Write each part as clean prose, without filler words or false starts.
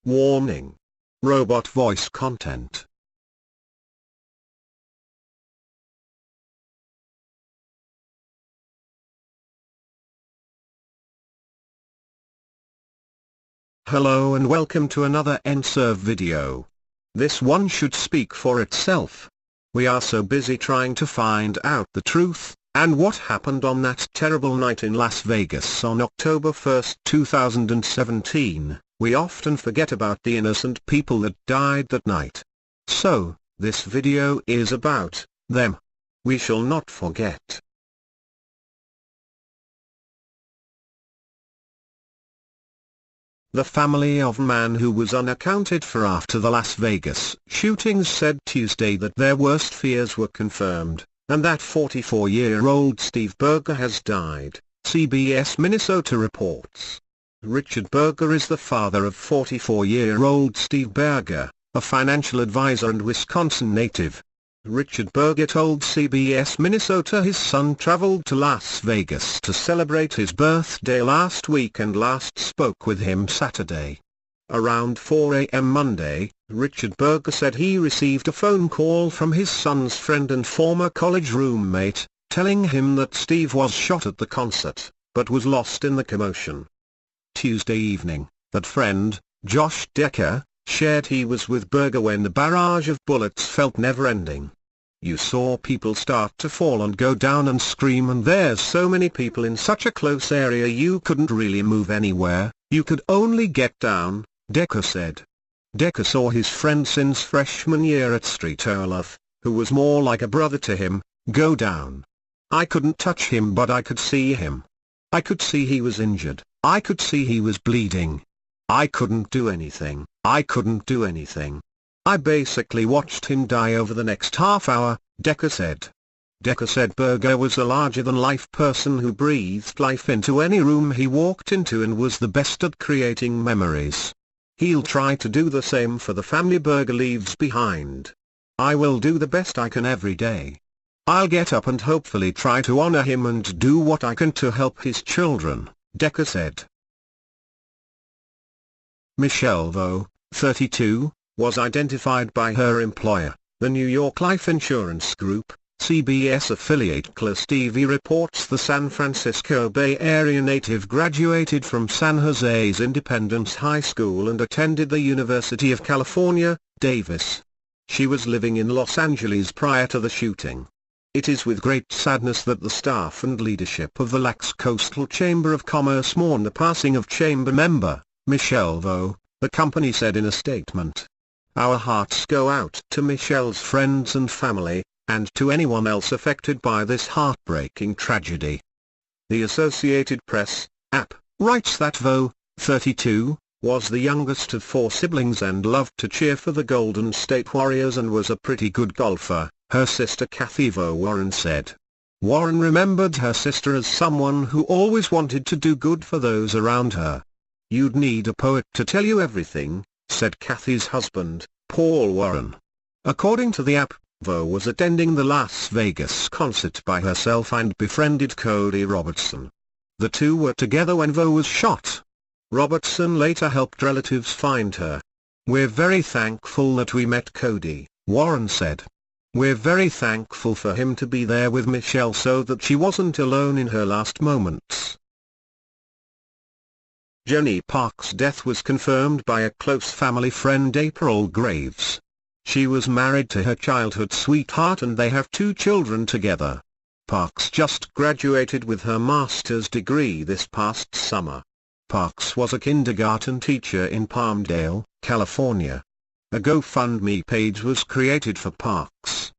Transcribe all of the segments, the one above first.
Warning. Robot voice content. Hello and welcome to another Nserve video. This one should speak for itself. We are so busy trying to find out the truth, and what happened on that terrible night in Las Vegas on October 1st, 2017, we often forget about the innocent people that died that night. So, this video is about them. We shall not forget. The family of man who was unaccounted for after the Las Vegas shootings said Tuesday that their worst fears were confirmed, and that 44-year-old Steve Berger has died, CBS Minnesota reports. Richard Berger is the father of 44-year-old Steve Berger, a financial advisor and Wisconsin native. Richard Berger told CBS Minnesota his son traveled to Las Vegas to celebrate his birthday last week and last spoke with him Saturday. Around 4 a.m. Monday, Richard Berger said he received a phone call from his son's friend and former college roommate, telling him that Steve was shot at the concert, but was lost in the commotion. Tuesday evening, that friend, Josh Decker, shared he was with Berger when the barrage of bullets felt never-ending. You saw people start to fall and go down and scream, and there's so many people in such a close area you couldn't really move anywhere, you could only get down, Decker said. Decker saw his friend since freshman year at Street Olaf, who was more like a brother to him, go down. I couldn't touch him but I could see him. I could see he was injured, I could see he was bleeding. I couldn't do anything. I couldn't do anything. I basically watched him die over the next half hour, Decker said. Decker said Berger was a larger-than-life person who breathed life into any room he walked into and was the best at creating memories. He'll try to do the same for the family Berger leaves behind. I will do the best I can every day. I'll get up and hopefully try to honor him and do what I can to help his children, Decker said. Michelle Vo, 32, was identified by her employer, the New York Life Insurance Group. CBS affiliate Class TV reports the San Francisco Bay Area native graduated from San Jose's Independence High School and attended the University of California, Davis. She was living in Los Angeles prior to the shooting. It is with great sadness that the staff and leadership of the Lax Coastal Chamber of Commerce mourn the passing of chamber member Michelle Vo, the company said in a statement. Our hearts go out to Michelle's friends and family, and to anyone else affected by this heartbreaking tragedy. The Associated Press, AP, writes that Vo, 32, was the youngest of 4 siblings and loved to cheer for the Golden State Warriors and was a pretty good golfer, her sister Kathy Vo Warren said. Warren remembered her sister as someone who always wanted to do good for those around her. You'd need a poet to tell you everything, said Kathy's husband, Paul Warren. According to the app, Vo was attending the Las Vegas concert by herself and befriended Cody Robertson. The two were together when Vo was shot. Robertson later helped relatives find her. We're very thankful that we met Cody, Warren said. We're very thankful for him to be there with Michelle so that she wasn't alone in her last moments. Jenny Park's death was confirmed by a close family friend, April Graves. She was married to her childhood sweetheart and they have 2 children together. Parks just graduated with her master's degree this past summer. Parks was a kindergarten teacher in Palmdale, California. A GoFundMe page was created for Parks.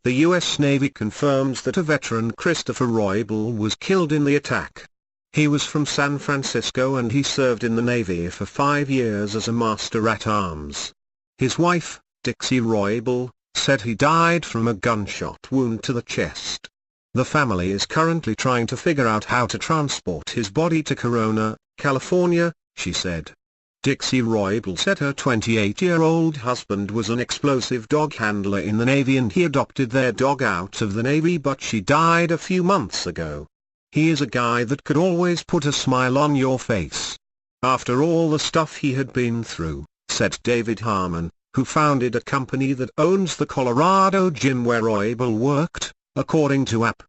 The U.S. Navy confirms that a veteran, Christopher Roybal, was killed in the attack. He was from San Francisco and he served in the Navy for 5 years as a master-at-arms. His wife, Dixie Roybal, said he died from a gunshot wound to the chest. The family is currently trying to figure out how to transport his body to Corona, California, she said. Dixie Roybal said her 28-year-old husband was an explosive dog handler in the Navy and he adopted their dog out of the Navy, but she died a few months ago. He is a guy that could always put a smile on your face. After all the stuff he had been through, said David Harmon, who founded a company that owns the Colorado gym where Roybal worked, according to App.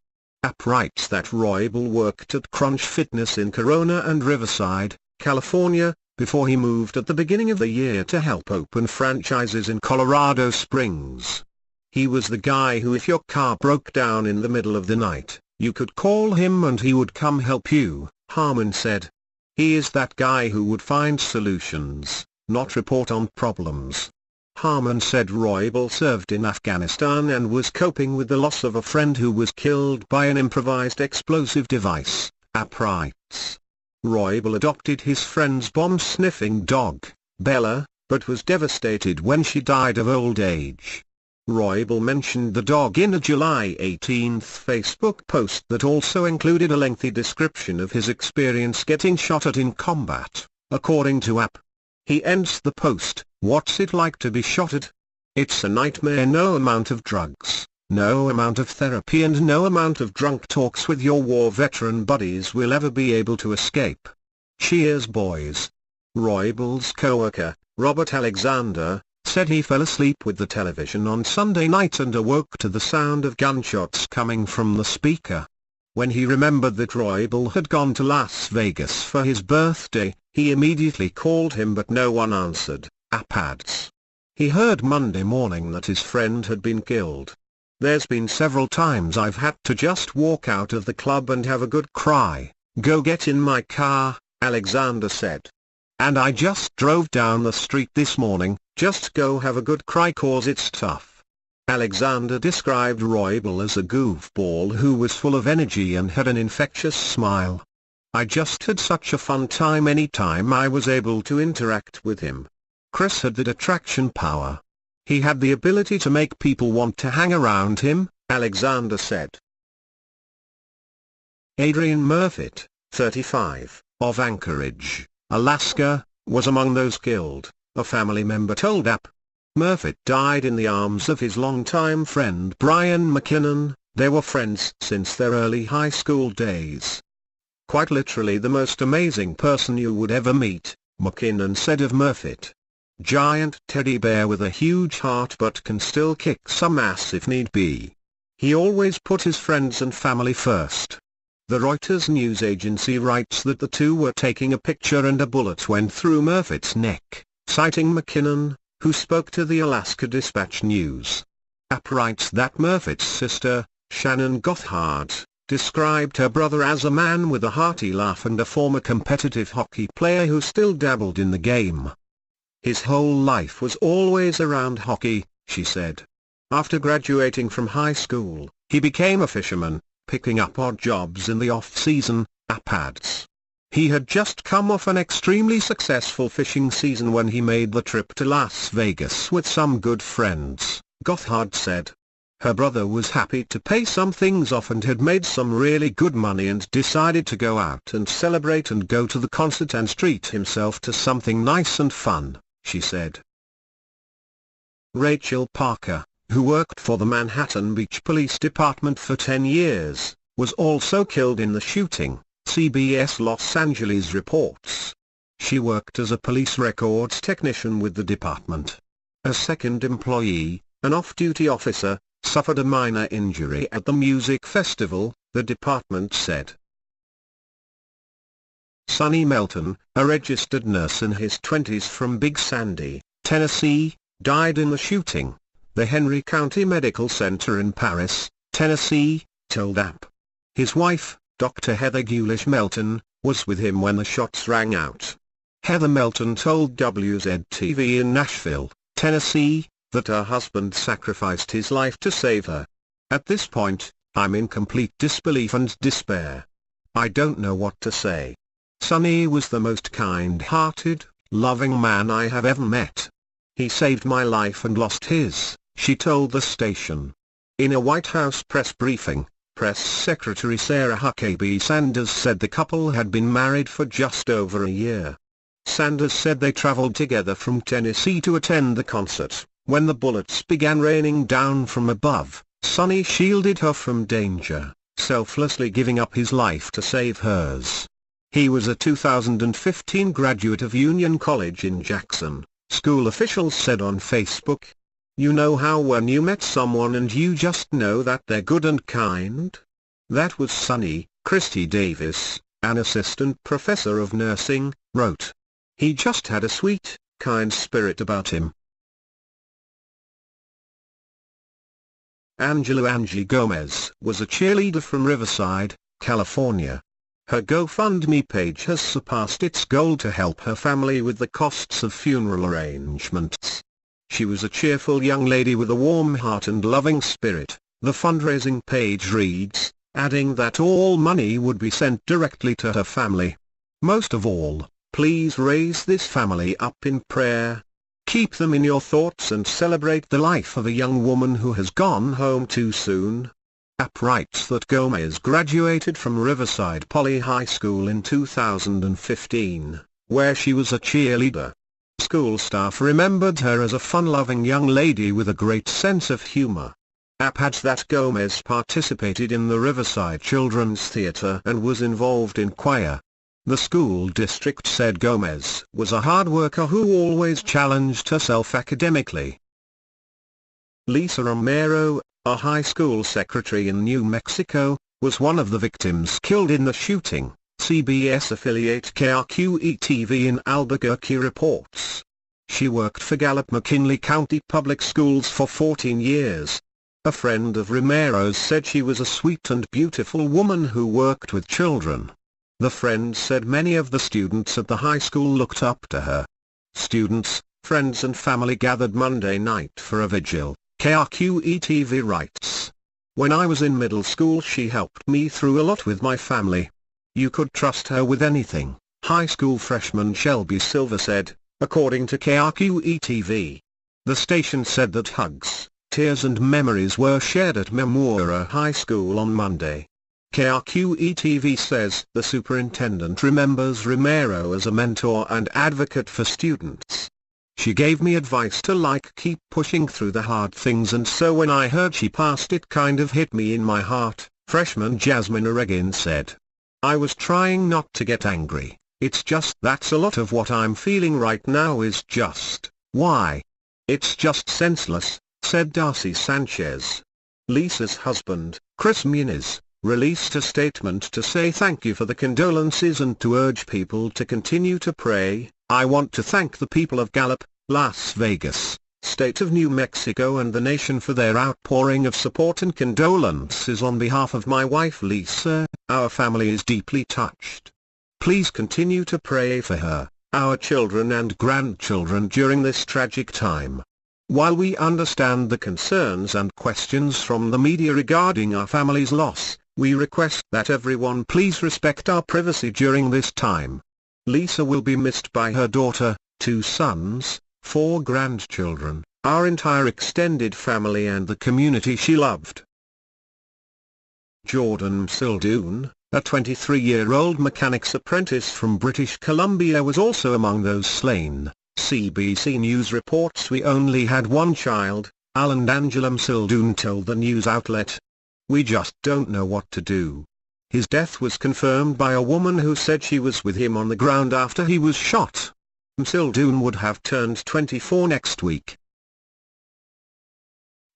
App writes that Roybal worked at Crunch Fitness in Corona and Riverside, California, before he moved at the beginning of the year to help open franchises in Colorado Springs. He was the guy who, if your car broke down in the middle of the night, you could call him and he would come help you, Harmon said. He is that guy who would find solutions, not report on problems. Harmon said Roybal served in Afghanistan and was coping with the loss of a friend who was killed by an improvised explosive device, App writes. Roybal adopted his friend's bomb-sniffing dog, Bella, but was devastated when she died of old age. Roybal mentioned the dog in a July 18 Facebook post that also included a lengthy description of his experience getting shot at in combat, according to App. He ends the post, "What's it like to be shot at? It's a nightmare. No amount of drugs, no amount of therapy and no amount of drunk talks with your war veteran buddies will ever be able to escape. Cheers boys." Roybal's co-worker, Robert Alexander, said he fell asleep with the television on Sunday night and awoke to the sound of gunshots coming from the speaker. When he remembered that Roybal had gone to Las Vegas for his birthday, he immediately called him but no one answered, App adds. He heard Monday morning that his friend had been killed. "There's been several times I've had to just walk out of the club and have a good cry, go get in my car," Alexander said. "And I just drove down the street this morning, just go have a good cry 'cause it's tough." Alexander described Roybal as a goofball who was full of energy and had an infectious smile. "I just had such a fun time any time I was able to interact with him. Chris had that attraction power. He had the ability to make people want to hang around him," Alexander said. Adrian Murfitt, 35, of Anchorage, Alaska, was among those killed, a family member told App. Murfitt died in the arms of his longtime friend Brian McKinnon. They were friends since their early high school days. "Quite literally the most amazing person you would ever meet," McKinnon said of Murfitt. "Giant teddy bear with a huge heart but can still kick some ass if need be. He always put his friends and family first." The Reuters news agency writes that the two were taking a picture and a bullet went through Murfitt's neck, citing McKinnon, who spoke to the Alaska Dispatch News. App writes that Murfitt's sister, Shannon Gothard, described her brother as a man with a hearty laugh and a former competitive hockey player who still dabbled in the game. "His whole life was always around hockey," she said. "After graduating from high school, he became a fisherman, picking up odd jobs in the off-season," App adds. He had just come off an extremely successful fishing season when he made the trip to Las Vegas with some good friends, Gothard said. Her brother was happy to pay some things off and had made some really good money and decided to go out and celebrate and go to the concert and treat himself to something nice and fun, she said. Rachel Parker, who worked for the Manhattan Beach Police Department for 10 years, was also killed in the shooting, CBS Los Angeles reports. She worked as a police records technician with the department. A second employee, an off-duty officer, suffered a minor injury at the music festival, the department said. Sonny Melton, a registered nurse in his 20s from Big Sandy, Tennessee, died in the shooting, the Henry County Medical Center in Paris, Tennessee, told App. His wife, Dr. Heather Gulish Melton, was with him when the shots rang out. Heather Melton told WZTV in Nashville, Tennessee, that her husband sacrificed his life to save her. "At this point, I'm in complete disbelief and despair. I don't know what to say. Sonny was the most kind-hearted, loving man I have ever met. He saved my life and lost his," she told the station. In a White House press briefing, Press Secretary Sarah Huckabee Sanders said the couple had been married for just over a year. Sanders said they traveled together from Tennessee to attend the concert. When the bullets began raining down from above, Sonny shielded her from danger, selflessly giving up his life to save hers. He was a 2015 graduate of Union College in Jackson, school officials said on Facebook. You know how when you met someone and you just know that they're good and kind? That was Sonny. Christy Davis, an assistant professor of nursing, wrote. He just had a sweet, kind spirit about him. Angela Angie Gomez was a cheerleader from Riverside, California. Her GoFundMe page has surpassed its goal to help her family with the costs of funeral arrangements. She was a cheerful young lady with a warm heart and loving spirit, the fundraising page reads, adding that all money would be sent directly to her family. Most of all, please raise this family up in prayer. Keep them in your thoughts and celebrate the life of a young woman who has gone home too soon. App writes that Gomez graduated from Riverside Poly High School in 2015, where she was a cheerleader. School staff remembered her as a fun-loving young lady with a great sense of humor. App adds that Gomez participated in the Riverside Children's Theater and was involved in choir. The school district said Gomez was a hard worker who always challenged herself academically. Lisa Romero, a high school secretary in New Mexico, was one of the victims killed in the shooting, CBS affiliate KRQE-TV in Albuquerque reports. She worked for Gallup-McKinley County Public Schools for 14 years. A friend of Romero's said she was a sweet and beautiful woman who worked with children. The friend said many of the students at the high school looked up to her. Students, friends and family gathered Monday night for a vigil, KRQE-TV writes. When I was in middle school she helped me through a lot with my family. You could trust her with anything, high school freshman Shelby Silver said, according to KRQE-TV. The station said that hugs, tears and memories were shared at Memora High School on Monday. KRQE-TV says the superintendent remembers Romero as a mentor and advocate for students. She gave me advice to keep pushing through the hard things, and so when I heard she passed it kind of hit me in my heart, freshman Jasmine Oregin said. I was trying not to get angry, it's just that's a lot of what I'm feeling right now is just, why? It's just senseless, said Darcy Sanchez. Lisa's husband, Chris Muniz, released a statement to say thank you for the condolences and to urge people to continue to pray. I want to thank the people of Gallup, Las Vegas, State of New Mexico and the nation for their outpouring of support and condolences on behalf of my wife Lisa. Our family is deeply touched. Please continue to pray for her, our children and grandchildren during this tragic time. While we understand the concerns and questions from the media regarding our family's loss, we request that everyone please respect our privacy during this time. Lisa will be missed by her daughter, 2 sons, 4 grandchildren, our entire extended family and the community she loved. Jordan Msildoon, a 23-year-old mechanic's apprentice from British Columbia, was also among those slain. CBC News reports we only had one child, Alan Angela Msildoon told the news outlet. We just don't know what to do. His death was confirmed by a woman who said she was with him on the ground after he was shot. Msildoon would have turned 24 next week.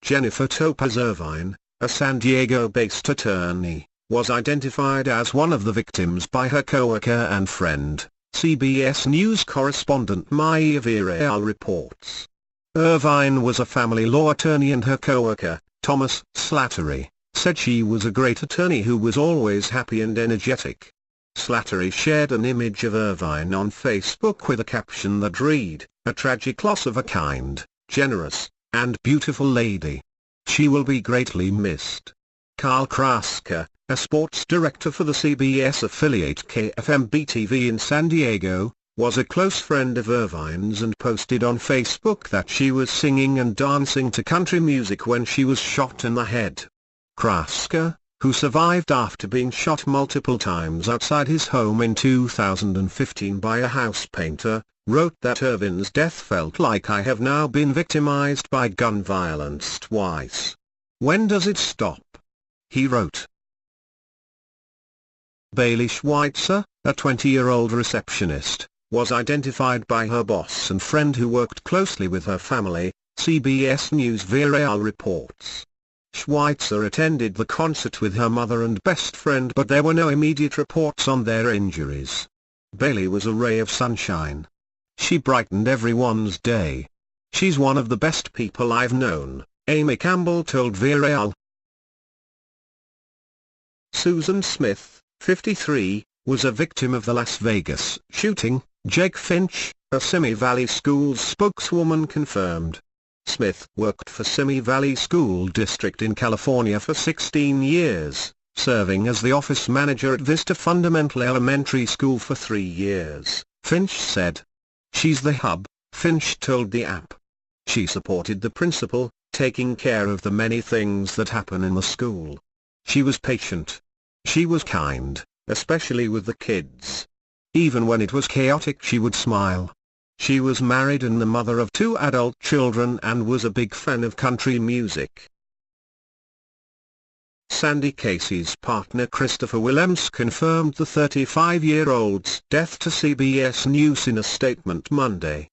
Jennifer Topaz Irvine, a San Diego-based attorney, was identified as one of the victims by her coworker and friend, CBS News correspondent Maya Villarreal reports. Irvine was a family law attorney and her coworker, Thomas Slattery, said she was a great attorney who was always happy and energetic. Slattery shared an image of Irvine on Facebook with a caption that read, "A tragic loss of a kind, generous, and beautiful lady. She will be greatly missed." Carl Kraska, a sports director for the CBS affiliate KFMB-TV in San Diego, was a close friend of Irvine's and posted on Facebook that she was singing and dancing to country music when she was shot in the head. Kraska, who survived after being shot multiple times outside his home in 2015 by a house painter, wrote that Irvine's death felt like I have now been victimized by gun violence twice. When does it stop? He wrote. Bailey Schweitzer, a 20-year-old receptionist, was identified by her boss and friend who worked closely with her family, CBS News Viral reports. Schweitzer attended the concert with her mother and best friend, but there were no immediate reports on their injuries. Bailey was a ray of sunshine. She brightened everyone's day. She's one of the best people I've known, Amy Campbell told Viral. Susan Smith, 53, was a victim of the Las Vegas shooting, Jake Finch, a Simi Valley School's spokeswoman confirmed. Smith worked for Simi Valley School District in California for 16 years, serving as the office manager at Vista Fundamental Elementary School for 3 years, Finch said. She's the hub, Finch told the app. She supported the principal, taking care of the many things that happen in the school. She was patient. She was kind, especially with the kids. Even when it was chaotic she would smile. She was married and the mother of 2 adult children and was a big fan of country music. Sandy Casey's partner Christopher Williams confirmed the 35-year-old's death to CBS News in a statement Monday.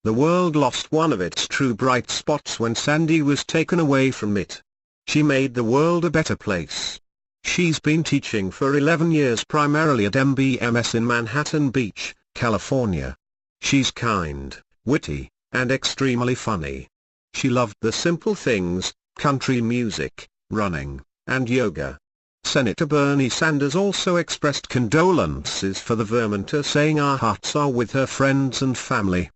The world lost one of its true bright spots when Sandy was taken away from it. She made the world a better place. She's been teaching for 11 years primarily at MBMS in Manhattan Beach, California. She's kind, witty, and extremely funny. She loved the simple things, country music, running, and yoga. Senator Bernie Sanders also expressed condolences for the Vermonter, saying our hearts are with her friends and family.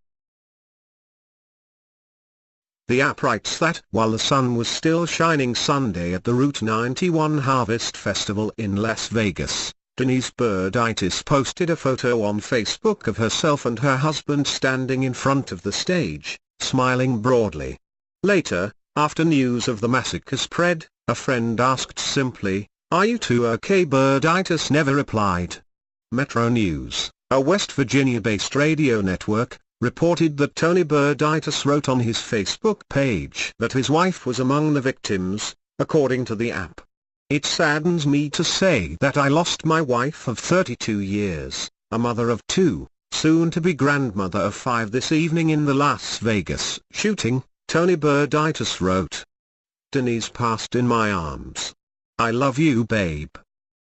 The app writes that while the sun was still shining Sunday at the Route 91 Harvest Festival in Las Vegas, Denise Burditis posted a photo on Facebook of herself and her husband standing in front of the stage, smiling broadly. Later, after news of the massacre spread, a friend asked simply, "Are you two okay?" Burditis never replied. Metro News, a West Virginia-based radio network, reported that Tony Burditis wrote on his Facebook page that his wife was among the victims, according to the app. "It saddens me to say that I lost my wife of 32 years, a mother of 2, soon-to-be grandmother of 5 this evening in the Las Vegas shooting," Tony Burditis wrote. "Denise passed in my arms. I love you, babe."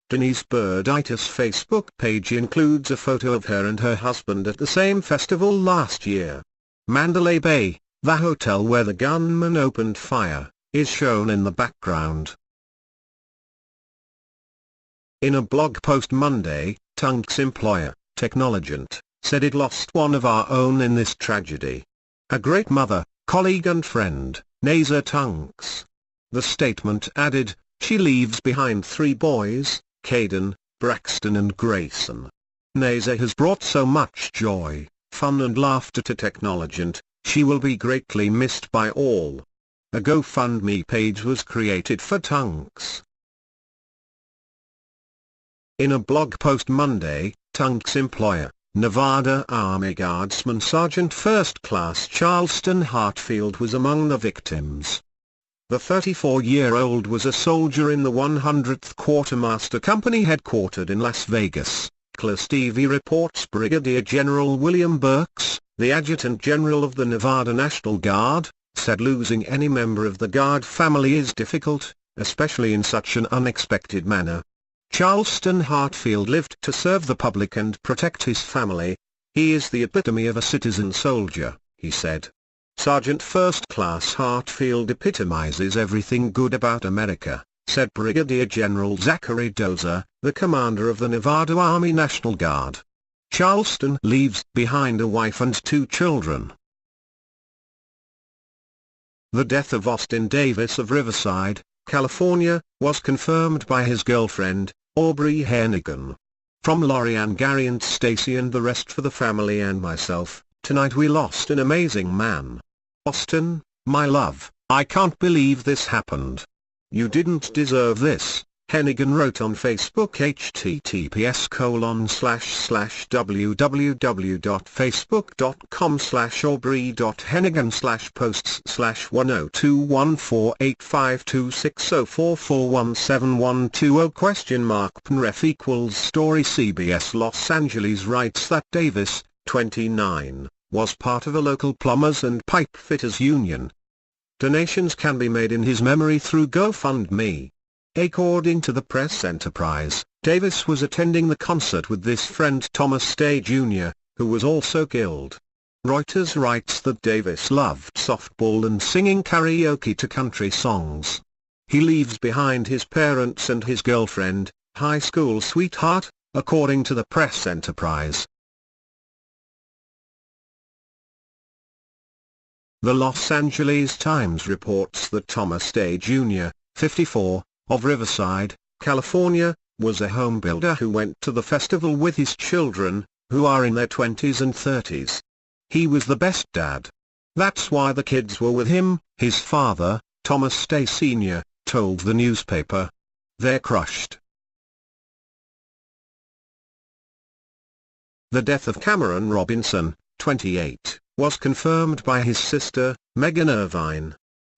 Denise Burditis' Facebook page includes a photo of her and her husband at the same festival last year. Mandalay Bay, the hotel where the gunman opened fire, is shown in the background. In a blog post Monday, Tunk's employer, Technologent, said it lost one of our own in this tragedy. A great mother, colleague and friend, Nessa Tunks. The statement added, she leaves behind 3 boys, Caden, Braxton and Grayson. Nessa has brought so much joy, fun and laughter to Technologent, she will be greatly missed by all. A GoFundMe page was created for Tunks. In a blog post Monday, Tunk's employer, Nevada Army Guardsman Sergeant First Class Charleston Hartfield, was among the victims. The 34-year-old was a soldier in the 100th Quartermaster Company headquartered in Las Vegas. Class TV reports Brigadier General William Burks, the Adjutant General of the Nevada National Guard, said losing any member of the Guard family is difficult, especially in such an unexpected manner. Charleston Hartfield lived to serve the public and protect his family. He is the epitome of a citizen soldier, he said. Sergeant First Class Hartfield epitomizes everything good about America, said Brigadier General Zachary Dozer, the commander of the Nevada Army National Guard. Charleston leaves behind a wife and 2 children. The death of Austin Davis of Riverside, California, was confirmed by his girlfriend, Aubrey Hennigan. From Lorianne Gary and Stacy and the rest, for the family and myself, tonight we lost an amazing man. Austin, my love, I can't believe this happened. You didn't deserve this, Hennigan wrote on Facebook https://www.facebook.com/aubrey.hennigan/posts/1021485260441712 PNREF equals story CBS Los Angeles writes that Davis, 29, was part of a local plumbers and pipe fitters union. Donations can be made in his memory through GoFundMe. According to the press enterprise, Davis was attending the concert with this friend Thomas Day Jr., who was also killed. Reuters writes that Davis loved softball and singing karaoke to country songs. He leaves behind his parents and his girlfriend, high school sweetheart, according to the press enterprise. The Los Angeles Times reports that Thomas Day Jr., 54, of Riverside, California, was a home builder who went to the festival with his children, who are in their 20s and 30s. He was the best dad. That's why the kids were with him, his father, Thomas Day Sr., told the newspaper. They're crushed. The death of Cameron Robinson, 28, was confirmed by his sister, Megan Irvine.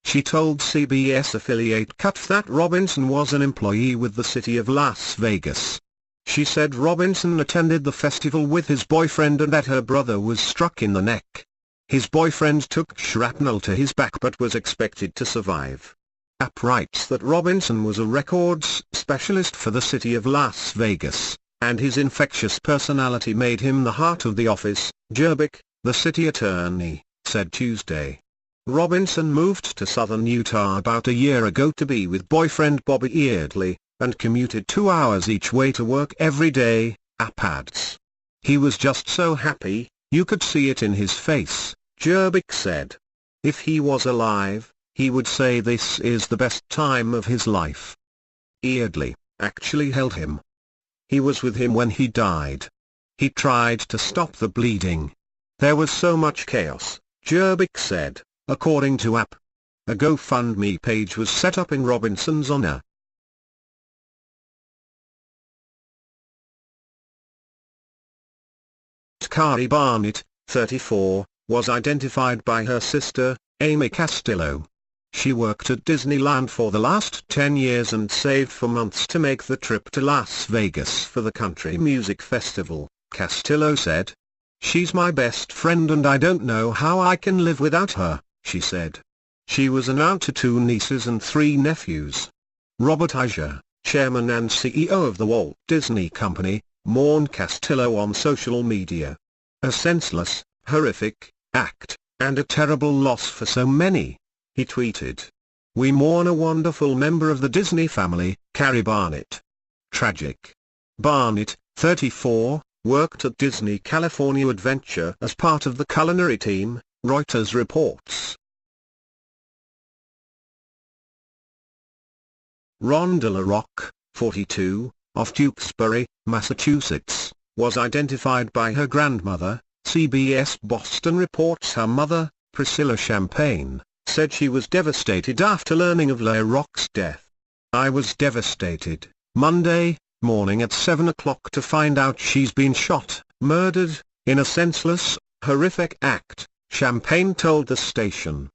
She told CBS affiliate CUT that Robinson was an employee with the city of Las Vegas. She said Robinson attended the festival with his boyfriend and that her brother was struck in the neck. His boyfriend took shrapnel to his back but was expected to survive. App writes that Robinson was a records specialist for the city of Las Vegas, and his infectious personality made him the heart of the office. Jerbick, the city attorney, said Tuesday. Robinson moved to southern Utah about a year ago to be with boyfriend Bobby Eardley, and commuted 2 hours each way to work every day, App adds. He was just so happy, you could see it in his face, Jerbick said. If he was alive, he would say this is the best time of his life. Eardley actually held him. He was with him when he died. He tried to stop the bleeding. There was so much chaos, Jerbick said. According to App, a GoFundMe page was set up in Robinson's honor. Kari Barnett, 34, was identified by her sister, Amy Castillo. She worked at Disneyland for the last 10 years and saved for months to make the trip to Las Vegas for the Country Music Festival, Castillo said. She's my best friend and I don't know how I can live without her, she said. She was an aunt to 2 nieces and 3 nephews. Robert Iger, chairman and CEO of the Walt Disney Company, mourned Castillo on social media. A senseless, horrific act, and a terrible loss for so many, he tweeted. We mourn a wonderful member of the Disney family, Kari Barnett. Tragic. Barnett, 34, worked at Disney California Adventure as part of the culinary team, Reuters reports. Rhonda LaRocque, 42, of Tewksbury, Massachusetts, was identified by her grandmother. CBS Boston reports her mother, Priscilla Champagne, said she was devastated after learning of LaRocque's death. I was devastated, Monday morning at 7 o'clock to find out she's been shot, murdered, in a senseless, horrific act, Champagne told the station.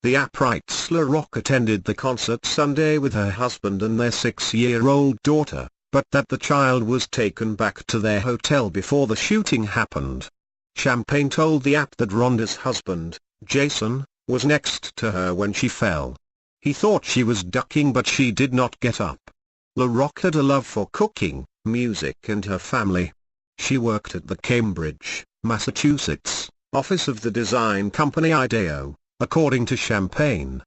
The app writes LaRocque attended the concert Sunday with her husband and their 6-year-old daughter, but that the child was taken back to their hotel before the shooting happened. Champagne told the app that Rhonda's husband, Jason, was next to her when she fell. He thought she was ducking but she did not get up. LaRocque had a love for cooking, music and her family. She worked at the Cambridge, Massachusetts, office of the design company IDEO, according to Champagne.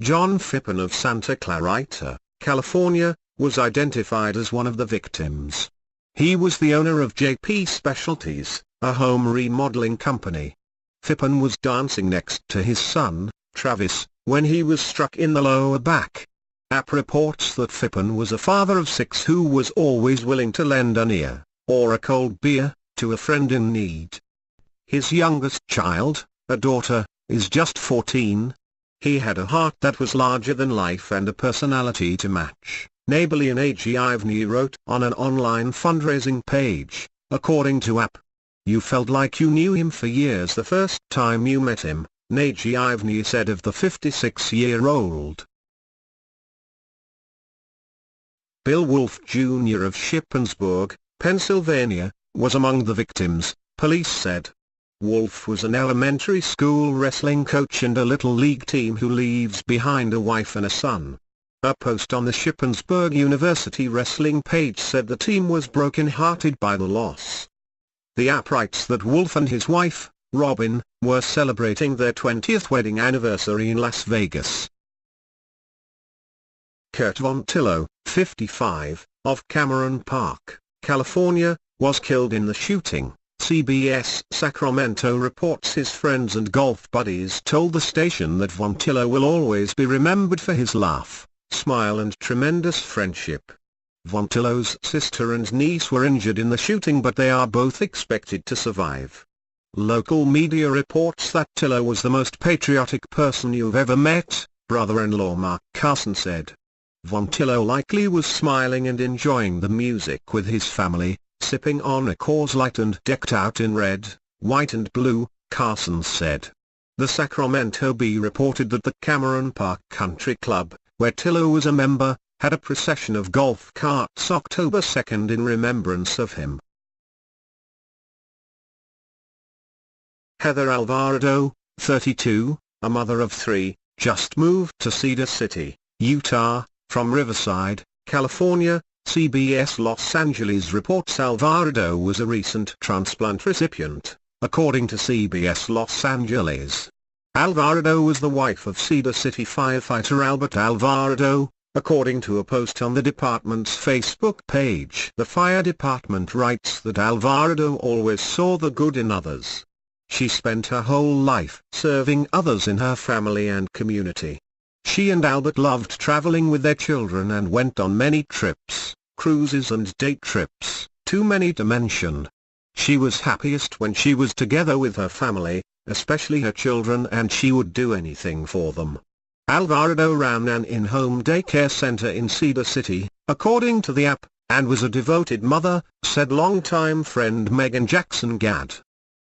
John Phippen of Santa Clarita, California, was identified as one of the victims. He was the owner of JP Specialties, a home remodeling company. Phippen was dancing next to his son, Travis, when he was struck in the lower back. App reports that Phippen was a father of 6 who was always willing to lend an ear, or a cold beer, to a friend in need. His youngest child, a daughter, is just 14. He had a heart that was larger than life and a personality to match, Neighborly and Ivney wrote on an online fundraising page, according to App. You felt like you knew him for years the first time you met him, Ivney said of the 56-year-old. Bill Wolfe Jr. of Shippensburg, Pennsylvania, was among the victims, police said. Wolfe was an elementary school wrestling coach and a little league team who leaves behind a wife and a son. A post on the Shippensburg University wrestling page said the team was broken-hearted by the loss. The app writes that Wolfe and his wife, Robin, were celebrating their 20th wedding anniversary in Las Vegas. Kurt Vontillo, 55, of Cameron Park, California, was killed in the shooting. CBS Sacramento reports his friends and golf buddies told the station that Vontillo will always be remembered for his laugh, smile and tremendous friendship. Vontillo's sister and niece were injured in the shooting, but they are both expected to survive. Local media reports that Tillo was the most patriotic person you've ever met, brother-in-law Mark Carson said. Vontillo likely was smiling and enjoying the music with his family, sipping on a Coors Light and decked out in red, white and blue, Carson said. The Sacramento Bee reported that the Cameron Park Country Club, where Tillo was a member, had a procession of golf carts October 2nd in remembrance of him. Heather Alvarado, 32, a mother of 3, just moved to Cedar City, Utah, from Riverside, California. CBS Los Angeles reports Alvarado was a recent transplant recipient, according to CBS Los Angeles. Alvarado was the wife of Cedar City firefighter Albert Alvarado, according to a post on the department's Facebook page. The fire department writes that Alvarado always saw the good in others. She spent her whole life serving others in her family and community. She and Albert loved traveling with their children and went on many trips, cruises and day trips, too many to mention. She was happiest when she was together with her family, especially her children, and she would do anything for them. Alvarado ran an in-home daycare center in Cedar City, according to the app, and was a devoted mother, said longtime friend Megan Jackson Gadd.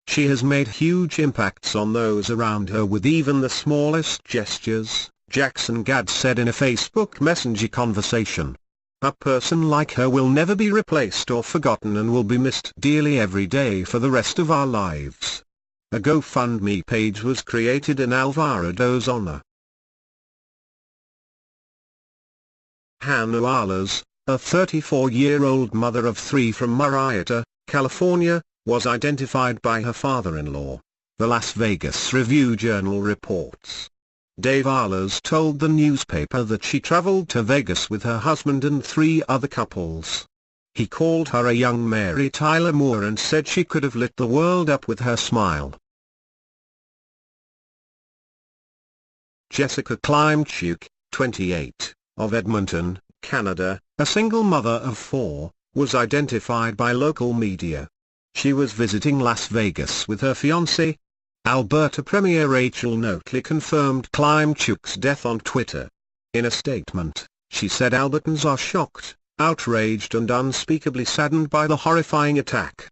She has made huge impacts on those around her with even the smallest gestures, Jackson Gadd said in a Facebook Messenger conversation. A person like her will never be replaced or forgotten and will be missed dearly every day for the rest of our lives. A GoFundMe page was created in Alvarado's honor. Hannah Wallace, a 34-year-old mother of 3 from Murrieta, California, was identified by her father-in-law, the Las Vegas Review-Journal reports. Dave Wallace told the newspaper that she traveled to Vegas with her husband and 3 other couples. He called her a young Mary Tyler Moore and said she could have lit the world up with her smile. Jessica Klimchuk, 28, of Edmonton, Canada, a single mother of 4, was identified by local media. She was visiting Las Vegas with her fiancé. Alberta Premier Rachel Notley confirmed Klimchuk's death on Twitter. In a statement, she said Albertans are shocked, outraged and unspeakably saddened by the horrifying attack.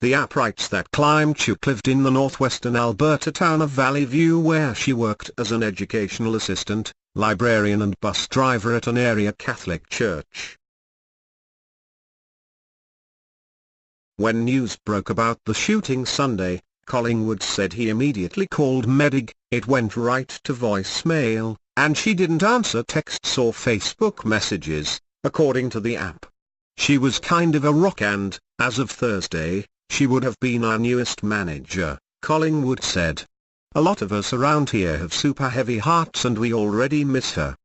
The app writes that Klimchuk lived in the northwestern Alberta town of Valley View, where she worked as an educational assistant, librarian and bus driver at an area Catholic church. When news broke about the shooting Sunday, Collingwood said he immediately called Medig. It went right to voicemail, and she didn't answer texts or Facebook messages, according to the app. She was kind of a rock and, as of Thursday, she would have been our newest manager, Collingwood said. A lot of us around here have super heavy hearts and we already miss her.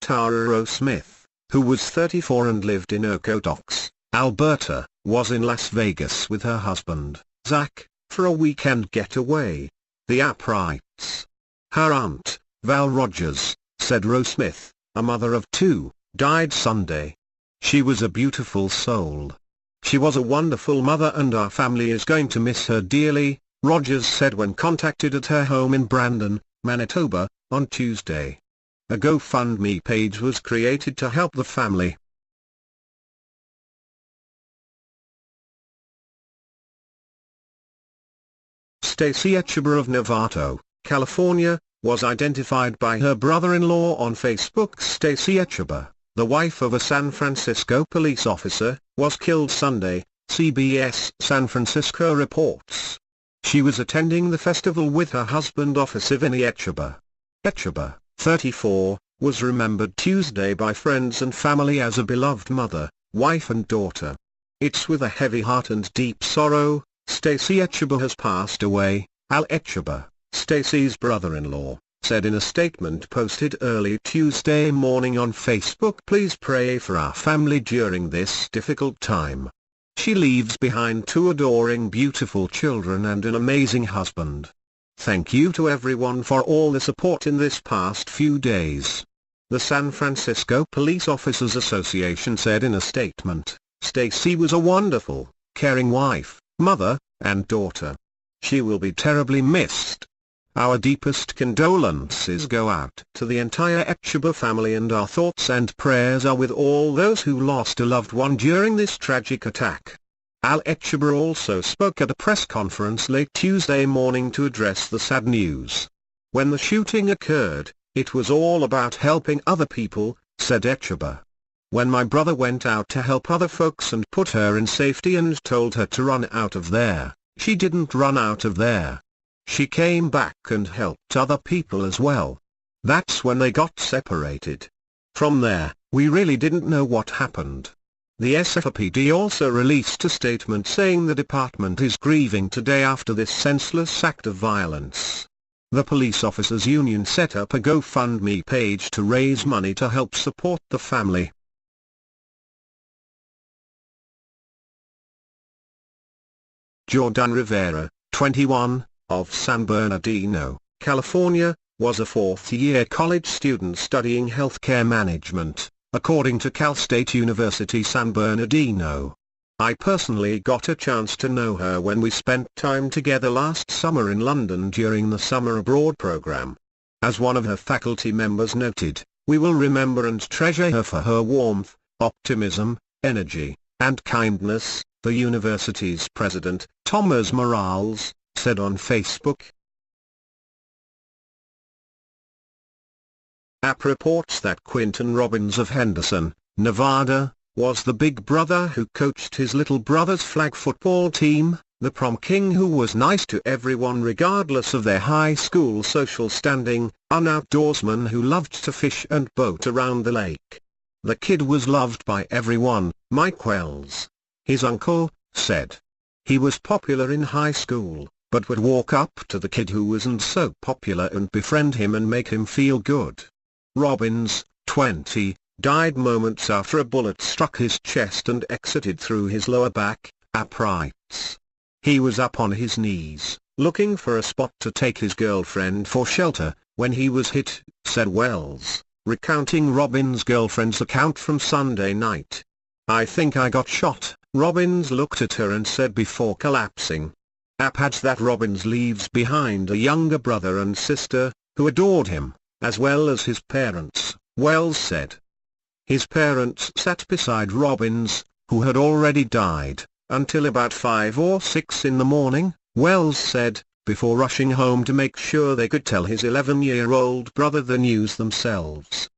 Tara O. Smith, who was 34 and lived in Okotoks, Alberta, was in Las Vegas with her husband, Zach, for a weekend getaway. The app writes. Her aunt, Val Rogers, said Rose Smith, a mother of two, died Sunday. She was a beautiful soul. She was a wonderful mother and our family is going to miss her dearly, Rogers said when contacted at her home in Brandon, Manitoba, on Tuesday. A GoFundMe page was created to help the family. Stacey Etcheber of Novato, California, was identified by her brother-in-law on Facebook. Stacey Etcheber, the wife of a San Francisco police officer, was killed Sunday, CBS San Francisco reports. She was attending the festival with her husband Officer Vinny Etcheber. Etcheber, 34, was remembered Tuesday by friends and family as a beloved mother, wife and daughter. It's with a heavy heart and deep sorrow, Stacey Etcheber has passed away, Al Etcheber, Stacey's brother-in-law, said in a statement posted early Tuesday morning on Facebook. Please pray for our family during this difficult time. She leaves behind two adoring beautiful children and an amazing husband. Thank you to everyone for all the support in this past few days. The San Francisco Police Officers Association said in a statement, Stacey was a wonderful, caring wife, mother, and daughter. She will be terribly missed. Our deepest condolences go out to the entire Etcheber family and our thoughts and prayers are with all those who lost a loved one during this tragic attack. Al Etcheber also spoke at a press conference late Tuesday morning to address the sad news. When the shooting occurred, it was all about helping other people, said Etcheber. When my brother went out to help other folks and put her in safety and told her to run out of there, she didn't run out of there. She came back and helped other people as well. That's when they got separated. From there, we really didn't know what happened. The SFPD also released a statement saying the department is grieving today after this senseless act of violence. The Police Officers Union set up a GoFundMe page to raise money to help support the family. Jordan Rivera, 21, of San Bernardino, California, was a fourth-year college student studying healthcare management, according to Cal State University San Bernardino. I personally got a chance to know her when we spent time together last summer in London during the Summer Abroad program. As one of her faculty members noted, we will remember and treasure her for her warmth, optimism, energy, and kindness, the university's president, Thomas Morales, said on Facebook. AP reports that Quinton Robbins of Henderson, Nevada, was the big brother who coached his little brother's flag football team, the prom king who was nice to everyone regardless of their high school social standing, an outdoorsman who loved to fish and boat around the lake. The kid was loved by everyone, Mike Wells, his uncle, said. He was popular in high school, but would walk up to the kid who wasn't so popular and befriend him and make him feel good. Robbins, 20, died moments after a bullet struck his chest and exited through his lower back, AP writes. He was up on his knees, looking for a spot to take his girlfriend for shelter, when he was hit, said Wells, recounting Robbins' girlfriend's account from Sunday night. I think I got shot, Robbins looked at her and said before collapsing. AP adds that Robbins leaves behind a younger brother and sister, who adored him, as well as his parents, Wells said. His parents sat beside Robbins, who had already died, until about 5 or 6 in the morning, Wells said, before rushing home to make sure they could tell his 11-year-old brother the news themselves.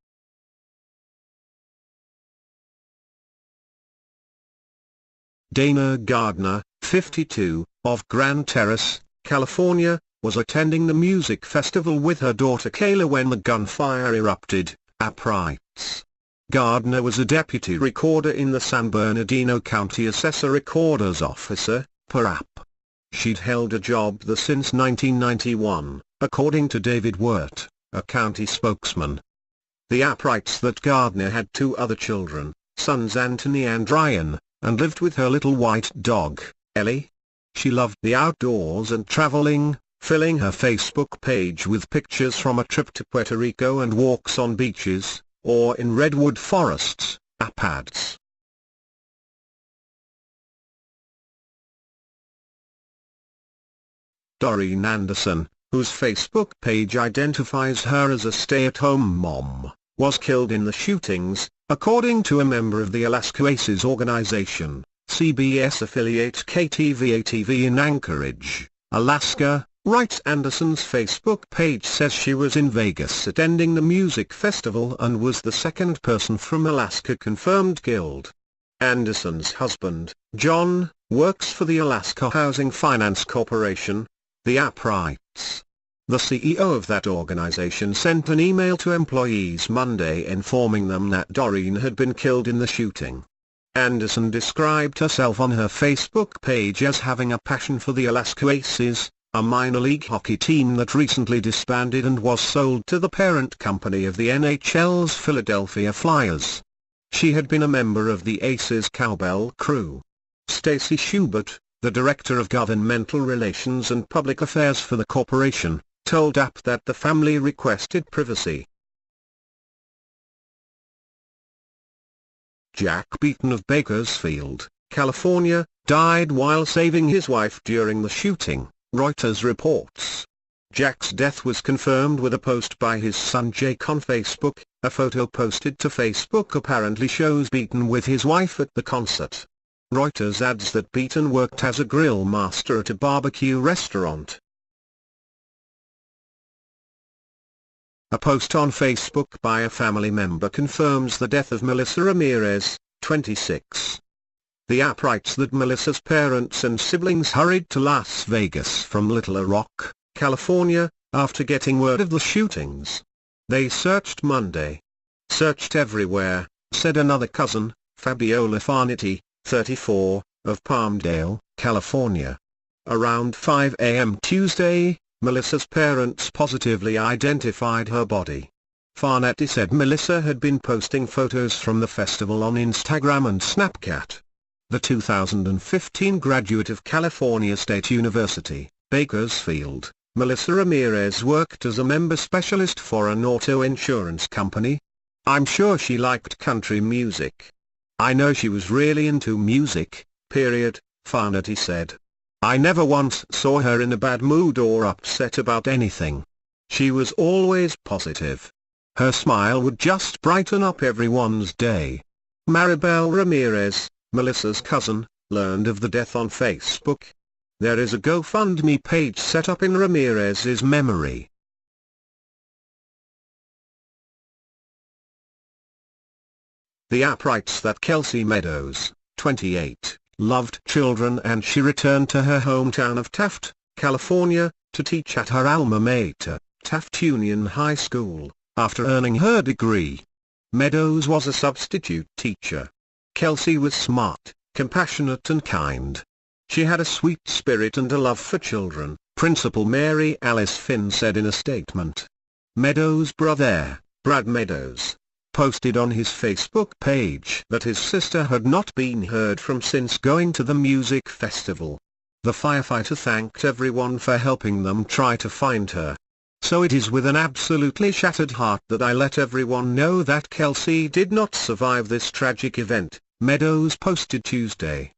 Dana Gardner, 52, of Grand Terrace, California, was attending the music festival with her daughter Kayla when the gunfire erupted, AP writes. Gardner was a deputy recorder in the San Bernardino County Assessor Recorder's Officer, per AP. She'd held a job there since 1991, according to David Wirt, a county spokesman. The AP writes that Gardner had 2 other children, sons Anthony and Ryan, and lived with her little white dog, Ellie. She loved the outdoors and traveling, filling her Facebook page with pictures from a trip to Puerto Rico and walks on beaches, or in redwood forests, apads. Doreen Anderson, whose Facebook page identifies her as a stay-at-home mom, was killed in the shootings, according to a member of the Alaska Aces organization, CBS affiliate KTVA-TV in Anchorage, Alaska. Writes Anderson's Facebook page says she was in Vegas attending the music festival and was the second person from Alaska confirmed killed. Anderson's husband, John, works for the Alaska Housing Finance Corporation, the app writes. The CEO of that organization sent an email to employees Monday informing them that Doreen had been killed in the shooting. Anderson described herself on her Facebook page as having a passion for the Alaska Aces, a minor league hockey team that recently disbanded and was sold to the parent company of the NHL's Philadelphia Flyers. She had been a member of the Aces cowbell crew. Stacy Schubert, the director of governmental relations and public affairs for the corporation, told AP that the family requested privacy. Jack Beaton of Bakersfield, California, died while saving his wife during the shooting, Reuters reports. Jack's death was confirmed with a post by his son Jake on Facebook. A photo posted to Facebook apparently shows Beaton with his wife at the concert. Reuters adds that Beaton worked as a grill master at a barbecue restaurant. A post on Facebook by a family member confirms the death of Melissa Ramirez, 26. The app writes that Melissa's parents and siblings hurried to Las Vegas from Little Rock, California, after getting word of the shootings. They searched Monday. Searched everywhere, said another cousin, Fabiola Farnetti, 34, of Palmdale, California. Around 5 a.m. Tuesday, Melissa's parents positively identified her body. Farnetti said Melissa had been posting photos from the festival on Instagram and Snapchat. The 2015 graduate of California State University, Bakersfield, Melissa Ramirez worked as a member specialist for an auto insurance company. I'm sure she liked country music. I know she was really into music, period, Farnetti said. I never once saw her in a bad mood or upset about anything. She was always positive. Her smile would just brighten up everyone's day. Maribel Ramirez, Melissa's cousin, learned of the death on Facebook. There is a GoFundMe page set up in Ramirez's memory. The app writes that Kelsey Meadows, 28, loved children and she returned to her hometown of Taft, California, to teach at her alma mater, Taft Union High School, after earning her degree. Meadows was a substitute teacher. Kelsey was smart, compassionate and kind. She had a sweet spirit and a love for children, Principal Mary Alice Finn said in a statement. Meadows' brother, Brad Meadows, posted on his Facebook page that his sister had not been heard from since going to the music festival. The firefighter thanked everyone for helping them try to find her. So it is with an absolutely shattered heart that I let everyone know that Kelsey did not survive this tragic event, Meadows posted Tuesday.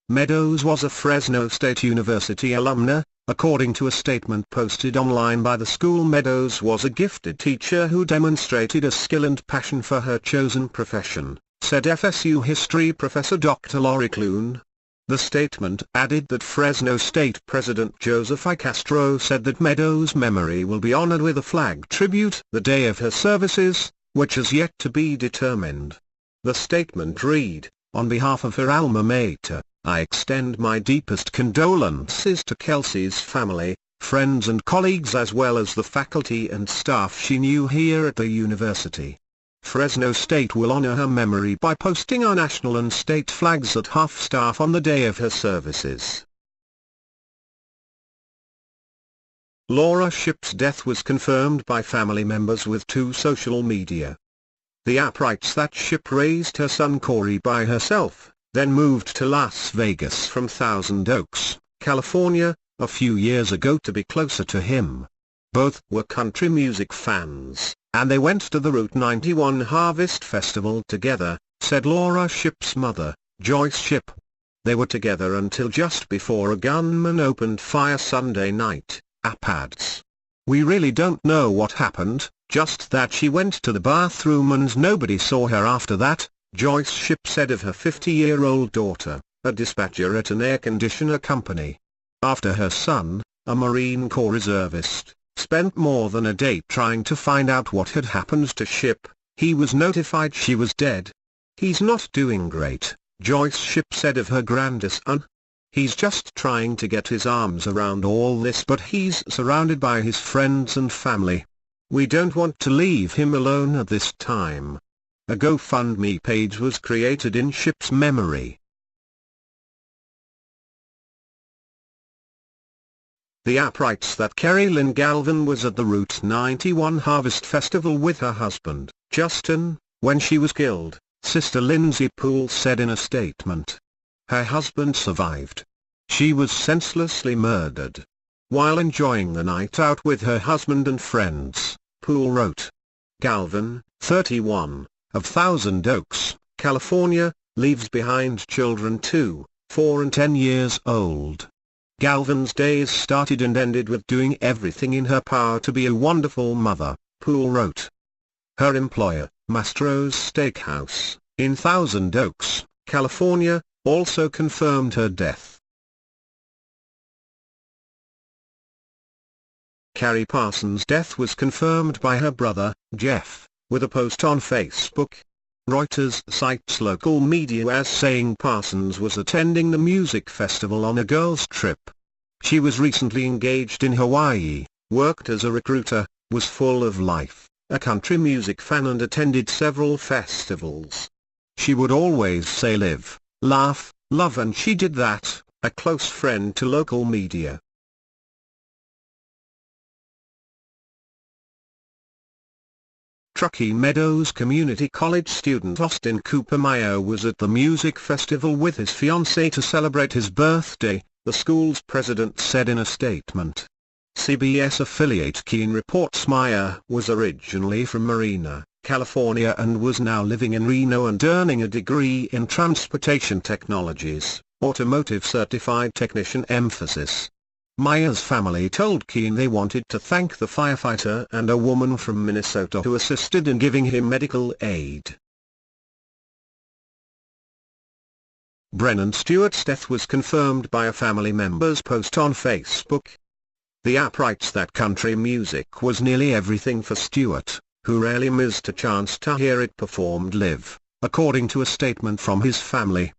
Meadows was a Fresno State University alumna. According to a statement posted online by the school, Meadows was a gifted teacher who demonstrated a skill and passion for her chosen profession, said FSU history professor Dr. Lori Clune. The statement added that Fresno State President Joseph I. Castro said that Meadows' memory will be honored with a flag tribute the day of her services, which has yet to be determined. The statement read, on behalf of her alma mater, I extend my deepest condolences to Kelsey's family, friends and colleagues as well as the faculty and staff she knew here at the university. Fresno State will honor her memory by posting our national and state flags at half-staff on the day of her services. Laura Shipp's death was confirmed by family members with two social media. The app writes that Shipp raised her son Corey by herself, then moved to Las Vegas from Thousand Oaks, California, a few years ago to be closer to him. Both were country music fans, and they went to the Route 91 Harvest Festival together, said Laura Shipp's mother, Joyce Shipp. They were together until just before a gunman opened fire Sunday night, App adds. We really don't know what happened, just that she went to the bathroom and nobody saw her after that, Joyce Shipp said of her 50-year-old daughter, a dispatcher at an air conditioner company. After her son, a Marine Corps reservist, spent more than a day trying to find out what had happened to Shipp, he was notified she was dead. He's not doing great, Joyce Shipp said of her grandson. He's just trying to get his arms around all this, but he's surrounded by his friends and family. We don't want to leave him alone at this time. A GoFundMe page was created in Shipp's memory. The app writes that Kerry Lynn Galvin was at the Route 91 Harvest Festival with her husband, Justin, when she was killed, Sister Lindsay Poole said in a statement. Her husband survived. She was senselessly murdered while enjoying the night out with her husband and friends, Poole wrote. Galvin, 31, of Thousand Oaks, California, leaves behind children 2, 4 and 10 years old. Galvin's days started and ended with doing everything in her power to be a wonderful mother, Poole wrote. Her employer, Mastro's Steakhouse, in Thousand Oaks, California, also confirmed her death. Carrie Parsons' death was confirmed by her brother, Jeff, with a post on Facebook. Reuters cites local media as saying Parsons was attending the music festival on a girls' trip. She was recently engaged in Hawaii, worked as a recruiter, was full of life, a country music fan, and attended several festivals. She would always say live, laugh, love, and she did that, a close friend to local media. Truckee Meadows Community College student Austin Cooper Meyer was at the music festival with his fiancée to celebrate his birthday, the school's president said in a statement. CBS affiliate Keene reports Meyer was originally from Marina, California, and was now living in Reno and earning a degree in transportation technologies, automotive certified technician emphasis. Meyer's family told Keene they wanted to thank the firefighter and a woman from Minnesota who assisted in giving him medical aid. Brennan Stewart's death was confirmed by a family member's post on Facebook. The app writes that country music was nearly everything for Stewart, who rarely missed a chance to hear it performed live, according to a statement from his family.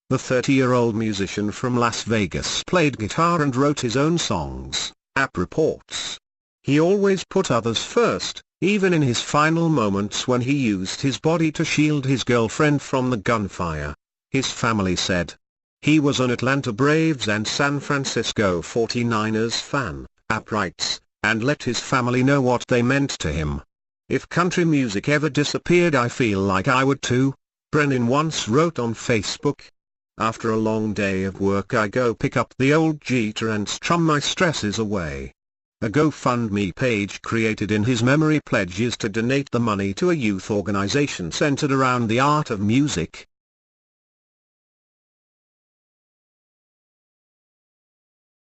The 30-year-old musician from Las Vegas played guitar and wrote his own songs, app reports. He always put others first, even in his final moments when he used his body to shield his girlfriend from the gunfire, his family said. He was an Atlanta Braves and San Francisco 49ers fan, app writes, and let his family know what they meant to him. If country music ever disappeared, I feel like I would too, Brennan once wrote on Facebook. After a long day of work, I go pick up the old Jeter and strum my stresses away. A GoFundMe page created in his memory pledges to donate the money to a youth organization centered around the art of music.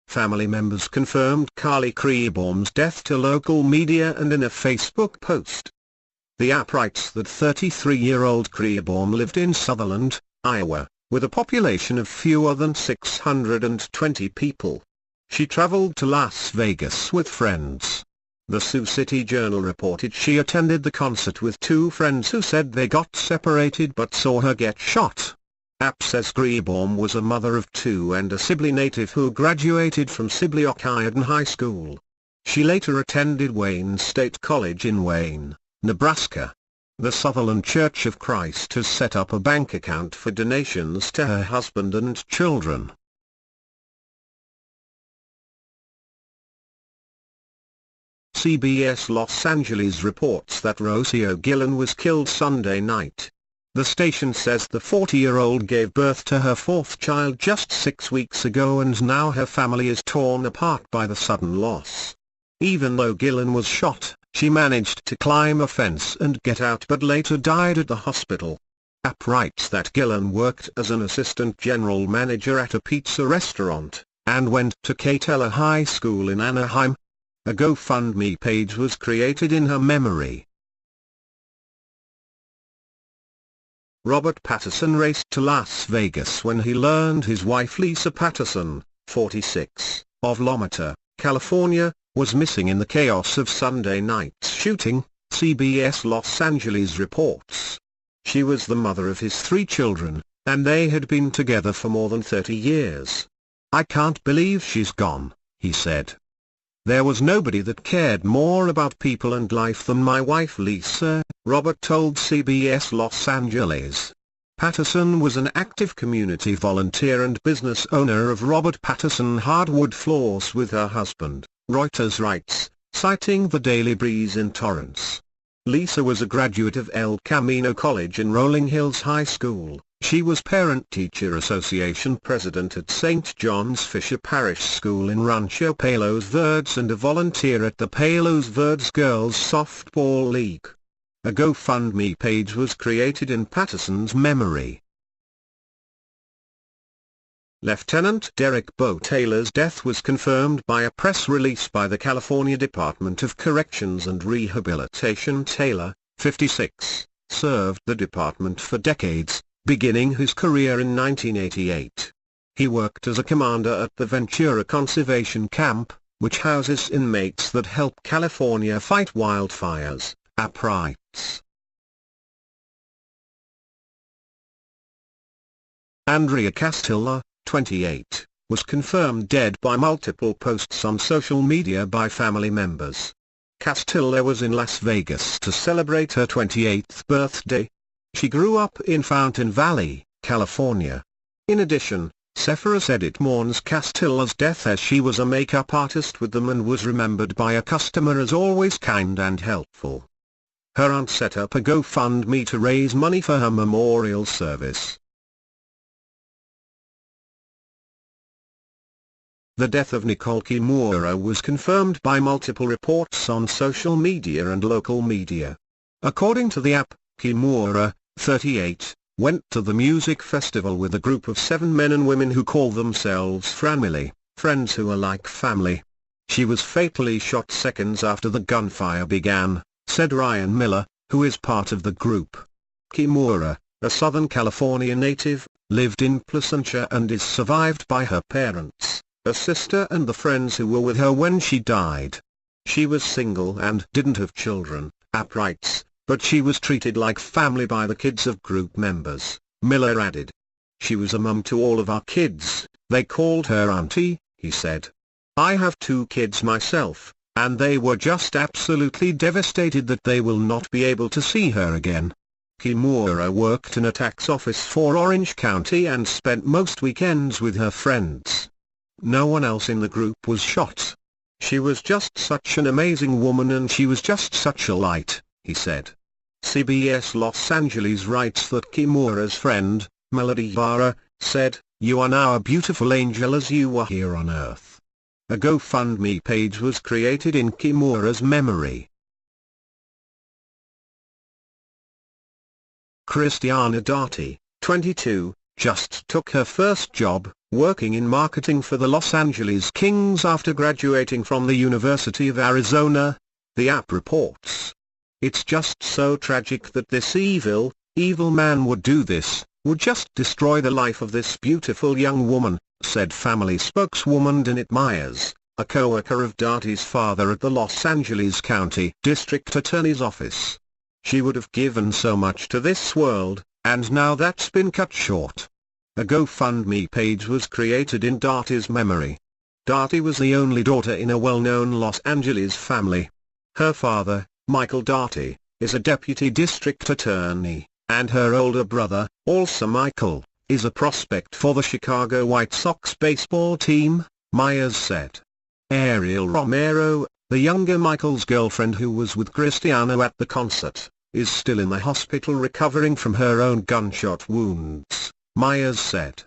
Family members confirmed Carly Creebaum's death to local media and in a Facebook post. The app writes that 33-year-old Creebaum lived in Sutherland, Iowa, with a population of fewer than 620 people. She traveled to Las Vegas with friends. The Sioux City Journal reported she attended the concert with 2 friends who said they got separated but saw her get shot. App says Creebaum was a mother of 2 and a Sibley native who graduated from Sibley Ochiaden High School. She later attended Wayne State College in Wayne, Nebraska. The Sutherland Church of Christ has set up a bank account for donations to her husband and children. CBS Los Angeles reports that Rocio Guillen was killed Sunday night. The station says the 40-year-old gave birth to her fourth child just 6 weeks ago, and now her family is torn apart by the sudden loss. Even though Gillan was shot, she managed to climb a fence and get out but later died at the hospital. App writes that Gillan worked as an assistant general manager at a pizza restaurant, and went to Catella High School in Anaheim. A GoFundMe page was created in her memory. Robert Patterson raced to Las Vegas when he learned his wife Lisa Patterson, 46, of Lomita, California, was missing in the chaos of Sunday night's shooting, CBS Los Angeles reports. She was the mother of his 3 children, and they had been together for more than 30 years. "I can't believe she's gone," he said. "There was nobody that cared more about people and life than my wife Lisa," Robert told CBS Los Angeles. Patterson was an active community volunteer and business owner of Robert Patterson Hardwood Floors with her husband, Reuters writes, citing the Daily Breeze in Torrance. Lisa was a graduate of El Camino College and Rolling Hills High School. She was Parent-Teacher Association president at St. John's Fisher Parish School in Rancho Palos Verdes and a volunteer at the Palos Verdes Girls Softball League. A GoFundMe page was created in Patterson's memory. Lieutenant Derek Bo Taylor's death was confirmed by a press release by the California Department of Corrections and Rehabilitation. Taylor, 56, served the department for decades, beginning his career in 1988. He worked as a commander at the Ventura Conservation Camp, which houses inmates that help California fight wildfires, App writes. Andrea Castilla, 28, was confirmed dead by multiple posts on social media by family members. Castilla was in Las Vegas to celebrate her 28th birthday. She grew up in Fountain Valley, California. In addition, Sepphoris Edit mourns Castilla's death as she was a makeup artist with them and was remembered by a customer as always kind and helpful. Her aunt set up a GoFundMe to raise money for her memorial service. The death of Nicole Kimura was confirmed by multiple reports on social media and local media. According to the app, Kimura, 38, went to the music festival with a group of 7 men and women who call themselves Framily, friends who are like family. She was fatally shot seconds after the gunfire began, said Ryan Miller, who is part of the group. Kimura, a Southern California native, lived in Placentia and is survived by her parents, a sister and the friends who were with her when she died. She was single and didn't have children, App writes, but she was treated like family by the kids of group members, Miller added. She was a mum to all of our kids, they called her auntie, he said. I have 2 kids myself, and they were just absolutely devastated that they will not be able to see her again. Kimura worked in a tax office for Orange County and spent most weekends with her friends. No one else in the group was shot. She was just such an amazing woman and she was just such a light, he said. CBS Los Angeles writes that Kimura's friend, Melody Vara, said, "You are now a beautiful angel as you were here on Earth." A GoFundMe page was created in Kimura's memory. Christiana Darty, 22, just took her first job, working in marketing for the Los Angeles Kings after graduating from the University of Arizona, the app reports. It's just so tragic that this evil man would do this, would just destroy the life of this beautiful young woman, said family spokeswoman Danette Myers, a co-worker of Darty's father at the Los Angeles County District Attorney's Office. She would have given so much to this world, and now that's been cut short. A GoFundMe page was created in Darty's memory. Darty was the only daughter in a well-known Los Angeles family. Her father, Michael Darty, is a deputy district attorney, and her older brother, also Michael, is a prospect for the Chicago White Sox baseball team, Myers said. Ariel Romero, the younger Michael's girlfriend who was with Cristiano at the concert, is still in the hospital recovering from her own gunshot wounds, Myers said.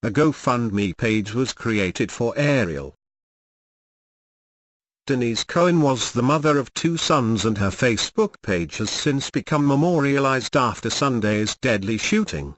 A GoFundMe page was created for Ariel. Denise Cohen was the mother of 2 sons, and her Facebook page has since become memorialized after Sunday's deadly shooting.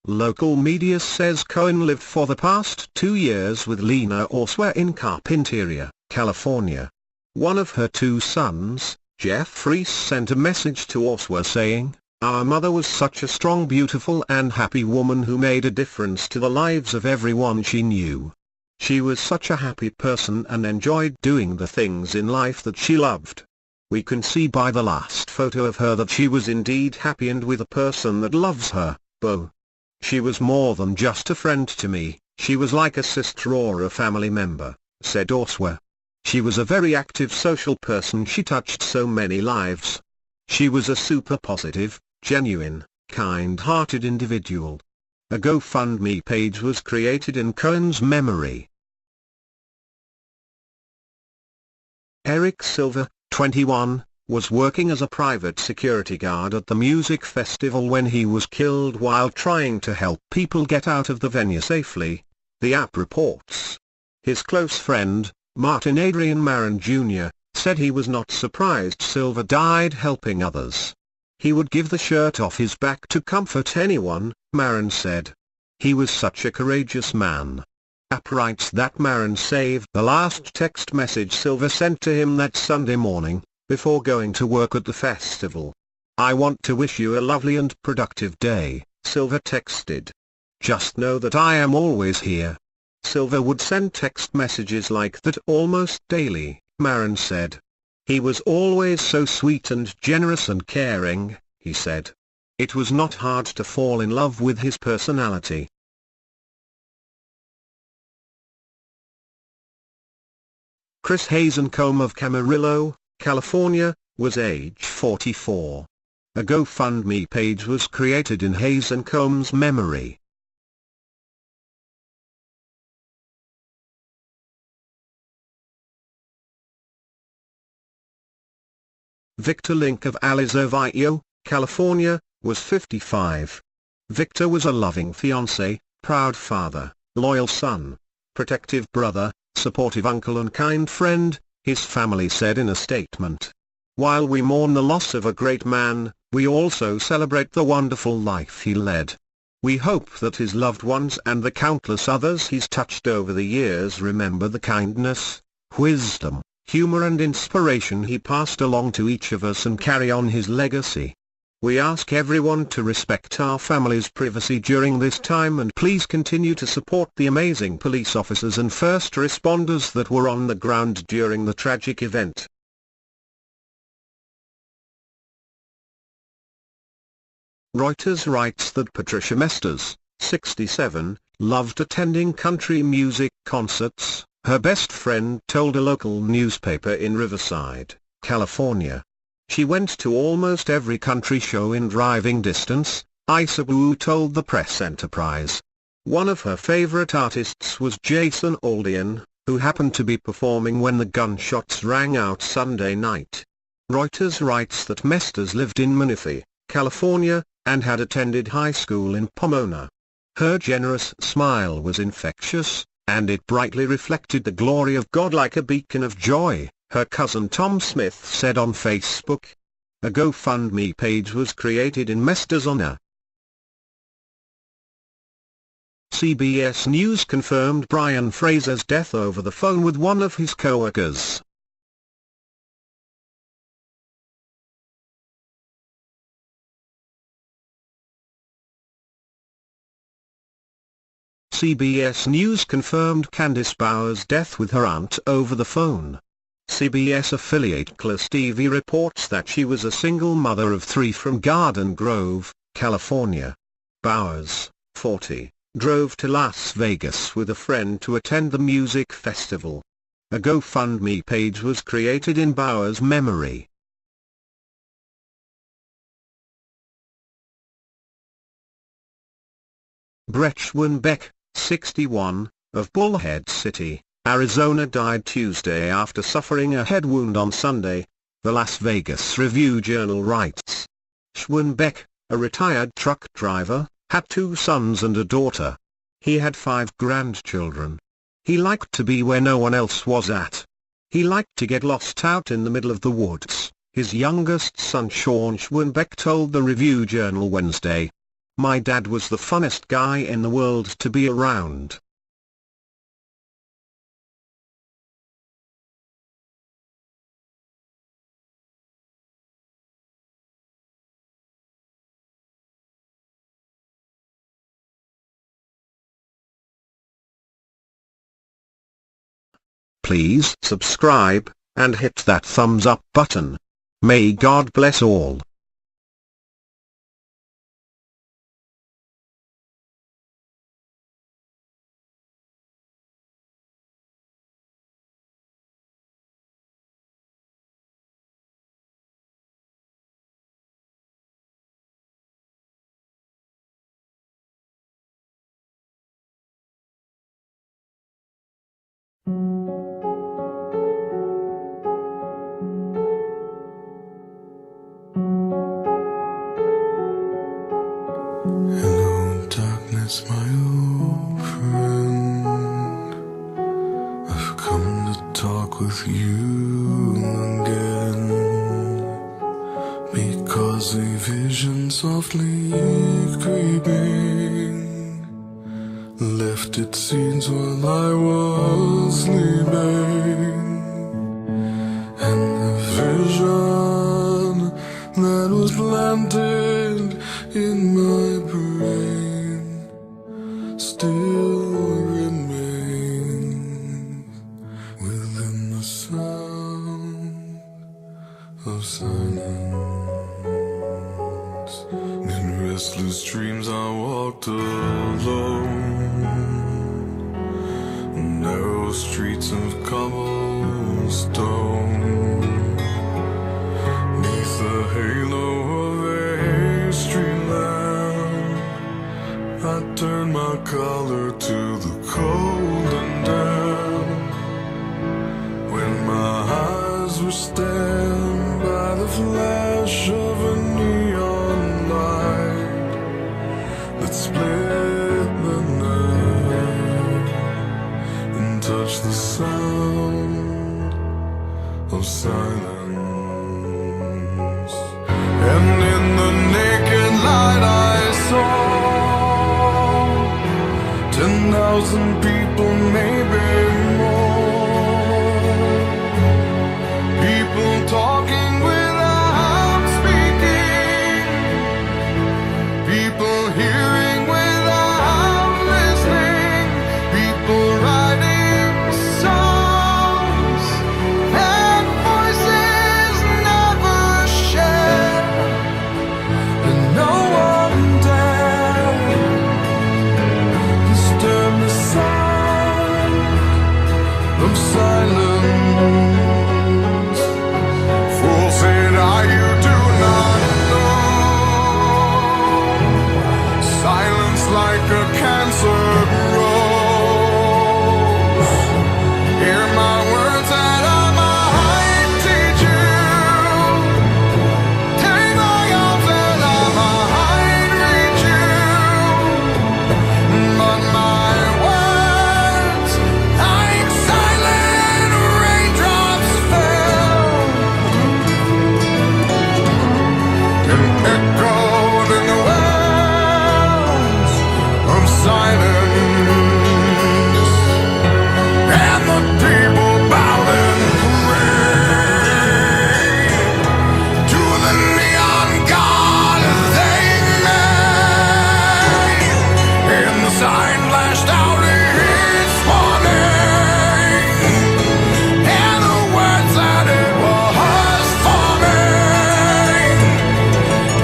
Local media says Cohen lived for the past 2 years with Lena Orswa in Carpinteria, California. One of her 2 sons, Jeff Reese, sent a message to Orswa saying, "Our mother was such a strong, beautiful and happy woman who made a difference to the lives of everyone she knew. She was such a happy person and enjoyed doing the things in life that she loved. We can see by the last photo of her that she was indeed happy and with a person that loves her, Bo. She was more than just a friend to me, she was like a sister or a family member," said Orswa. "She was a very active social person. She touched so many lives. She was a super positive, genuine, kind-hearted individual." A GoFundMe page was created in Cohen's memory. Eric Silver, 21, was working as a private security guard at the music festival when he was killed while trying to help people get out of the venue safely, the app reports. His close friend, Martin Adrian Marin Jr., said he was not surprised Silver died helping others. "He would give the shirt off his back to comfort anyone," Marin said. "He was such a courageous man." App writes that Marin saved the last text message Silver sent to him that Sunday morning, before going to work at the festival. "I want to wish you a lovely and productive day," Silver texted. "Just know that I am always here." Silver would send text messages like that almost daily, Marin said. "He was always so sweet and generous and caring," he said. "It was not hard to fall in love with his personality." Chris Hazencombe of Camarillo, California, was age 44. A GoFundMe page was created in Hazencombe's memory. Victor Link of Aliso, California, was 55. Victor was a loving fiancé, proud father, loyal son, protective brother, supportive uncle and kind friend, his family said in a statement. "While we mourn the loss of a great man, we also celebrate the wonderful life he led. We hope that his loved ones and the countless others he's touched over the years remember the kindness, wisdom, humor and inspiration he passed along to each of us and carry on his legacy. We ask everyone to respect our family's privacy during this time and please continue to support the amazing police officers and first responders that were on the ground during the tragic event." Reuters writes that Patricia Mesters, 67, loved attending country music concerts, her best friend told a local newspaper in Riverside, California. "She went to almost every country show in driving distance," Isabu told the Press Enterprise. One of her favorite artists was Jason Aldean, who happened to be performing when the gunshots rang out Sunday night. Reuters writes that Mesters lived in Menifee, California, and had attended high school in Pomona. Her generous smile was infectious, and it brightly reflected the glory of God like a beacon of joy, her cousin Tom Smith said on Facebook. A GoFundMe page was created in Mesters' honor. CBS News confirmed Brian Fraser's death over the phone with one of his co-workers. CBS News confirmed Candice Bowers' death with her aunt over the phone. CBS affiliate Class TV reports that she was a single mother of 3 from Garden Grove, California. Bowers, 40, drove to Las Vegas with a friend to attend the music festival. A GoFundMe page was created in Bowers' memory. Bretchwan Beck, 61, of Bullhead City, Arizona died Tuesday after suffering a head wound on Sunday, the Las Vegas Review-Journal writes. Schwanbeck, a retired truck driver, had 2 sons and a daughter. He had 5 grandchildren. He liked to be where no one else was at. He liked to get lost out in the middle of the woods, his youngest son Sean Schwanbeck told the Review Journal Wednesday. My dad was the funnest guy in the world to be around. Please subscribe, and hit that thumbs up button. May God bless all. Hello, darkness, my old friend. I've come to talk with you again, because a vision softly creeping left its seeds while I was sleeping, and the vision that was planted in my brain still remains within the sound of silence. In restless dreams I walked alone, narrow streets of cobblestone, neath the halo of a street lamp. I turned my collar to the cold and damp, when my eyes were stabbed by the flash of a neon light that split the night and touched the sound of silence. And in the naked light I saw 10,000 people, maybe more, people talking without speaking, people hearing without listening, people writing songs that voices never share, and no one dare disturb the sound of silence. Fool said I, you do not know. Silence like a cancer grows. Hear my words that I might teach you. Take my arms that I might reach you. But my words, like silent raindrops, fell and echoed in the wells of silence. And the people bowed and prayed to the neon god they made, and the sign flashed out its warning, and the words that it was forming.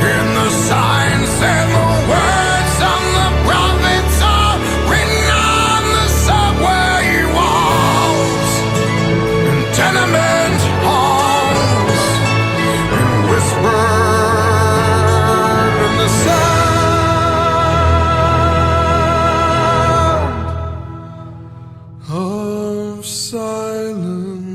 And the sign said the words of the prophets are written on the subway walls and tenement halls, and whispered in the sound of silence.